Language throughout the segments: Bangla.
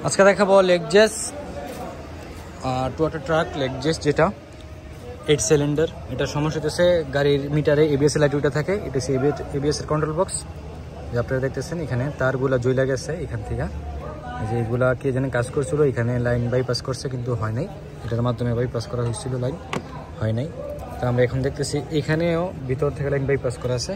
আজকে দেখাবো লেগজেস টয়োটা ট্রাক লেগজেস, যেটা 8 সিলিন্ডার। এটা সমস্যা হচ্ছে গাড়ির মিটারে এবিএস লাইট উঠে থাকে। এটা হচ্ছে এবিএস এর কন্ট্রোল বক্স, যে আপনারা দেখতেছেন এখানে তারগুলা জ্বলে গেছে এখান থেকে। যে এগুলা কে যেন কাজ করছিল, এখানে লাইন বাইপাস করছে কিন্তু হয় নাই। এটার মাধ্যমে বাইপাস করা হয়েছিল, লাইন হয় নাই। তো আমরা এখন দেখতেছি এখানেও ভিতর থেকে লাইন বাইপাস করা আছে।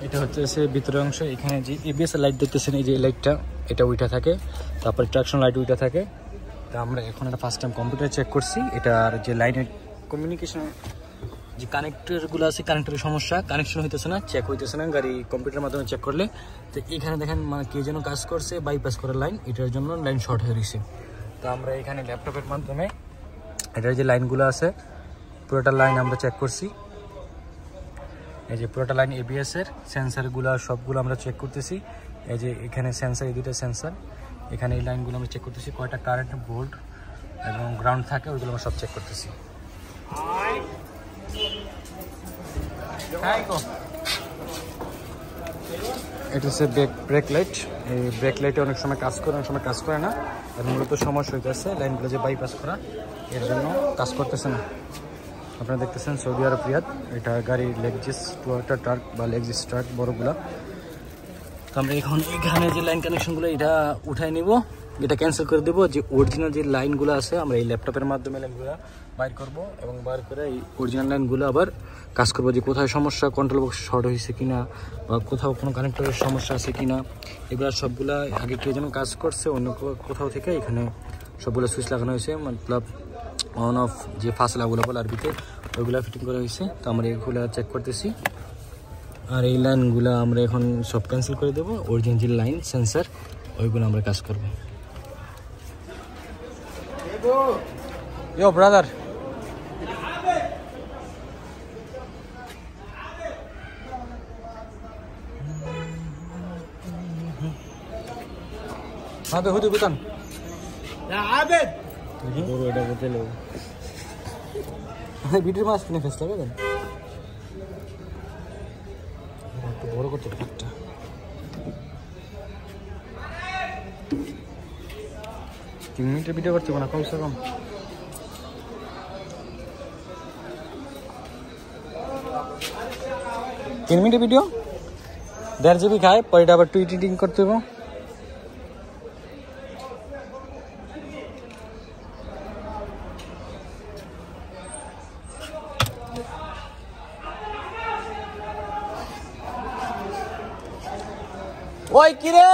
এটা হচ্ছে ভিতরের অংশ। এখানে যে এবিএস লাইট দেখতেছেন, এই যে লাইটটা এটা উঠে থাকে, তারপর ট্রাকশন লাইট উঠে থাকে। তা আমরা এখন এটা ফার্স্ট টাইম কম্পিউটার চেক করছি। এটার যে লাইনের কমিউনিকেশন যে কানেক্টরগুলো আছে, কানেক্টরের সমস্যা, কানেকশন হইতেছে না, চেক হইতেছে না গাড়ি কম্পিউটারের মাধ্যমে চেক করলে। তো এখানে দেখেন মানে কে যেন কাজ করছে বাইপাস করার লাইন, এটার জন্য লাইন শর্ট হয়ে রয়েছে। তো আমরা এখানে ল্যাপটপের মাধ্যমে এটার যে লাইনগুলো আছে পুরোটা লাইন আমরা চেক করছি। এই যে পুরোটা লাইন এবিএস এর সেন্সারগুলো সবগুলো আমরা চেক করতেছি। এই যে এখানে সেন্সার, এই দুটো সেন্সার, এখানে এই লাইনগুলো আমরা চেক করতেছি। কয়টা কারেন্ট ভোল্ট এবং গ্রাউন্ড থাকে ওইগুলো আমরা সব চেক করতেছি। এটা হচ্ছে ব্রেক লাইট। এই ব্রেক লাইটে অনেক সময় কাজ করে, অনেক সময় কাজ করে না। আর মূলত সমস্যা হইতেছে লাইনগুলো যে বাইপাস করা, এর জন্য কাজ করতেছে না। আপনারা দেখতেছেন সৌদি আরব রিয়াদ, এটা গাড়ি লেগজেস টয়োটা ট্রাক বা লেগজেস ট্রাক বড়গুলা। তো আমরা এখন এখানে যে লাইন কানেকশনগুলো এটা উঠাই নিব, এটা ক্যান্সেল করে দেবো। যে অরিজিনাল যে লাইনগুলো আছে আমরা এই ল্যাপটপের মাধ্যমে লাইনগুলো বাইর করব এবং বাইর করে এই অরিজিনাল লাইনগুলো আবার কাজ করবো, যে কোথায় সমস্যা, কন্ট্রোল বক্স শর্ট হয়েছে কিনা বা কোথাও কোনো কানেক্টরের সমস্যা আছে কিনা, এগুলো সবগুলা আগে কে যেন কাজ করছে অন্য কোথাও থেকে এখানে সবগুলো সুইচ লাগানো হয়েছে, মতলব অন অফ যে ফাসলাগুলো বলে আরবিতে, ওইগুলো ফিটিং করা হয়েছে। তো আমরা এগুলো চেক করতেছি। আর এই লাইনগুলো আমরা এখন সব ক্যান্সেল করে দেবো। অরিজিনাল যে লাইন সেন্সার ওইগুলো আমরা কাজ করবো। ইয়ো ব্রাদার, هذا هدوء بطن يا عابد بورو ده بتلو هاي ভিডিও মাছ কিনে ফেস লাগাবেন একটু বড় করতে একটা। তিন মিনিটের ভিডিও করতে না কমসে কম। তিন মিনিটের ভিডিও 1.5 GB খায়, পরে এটা আবার এডিটিং করতে হবে। ওই কিরে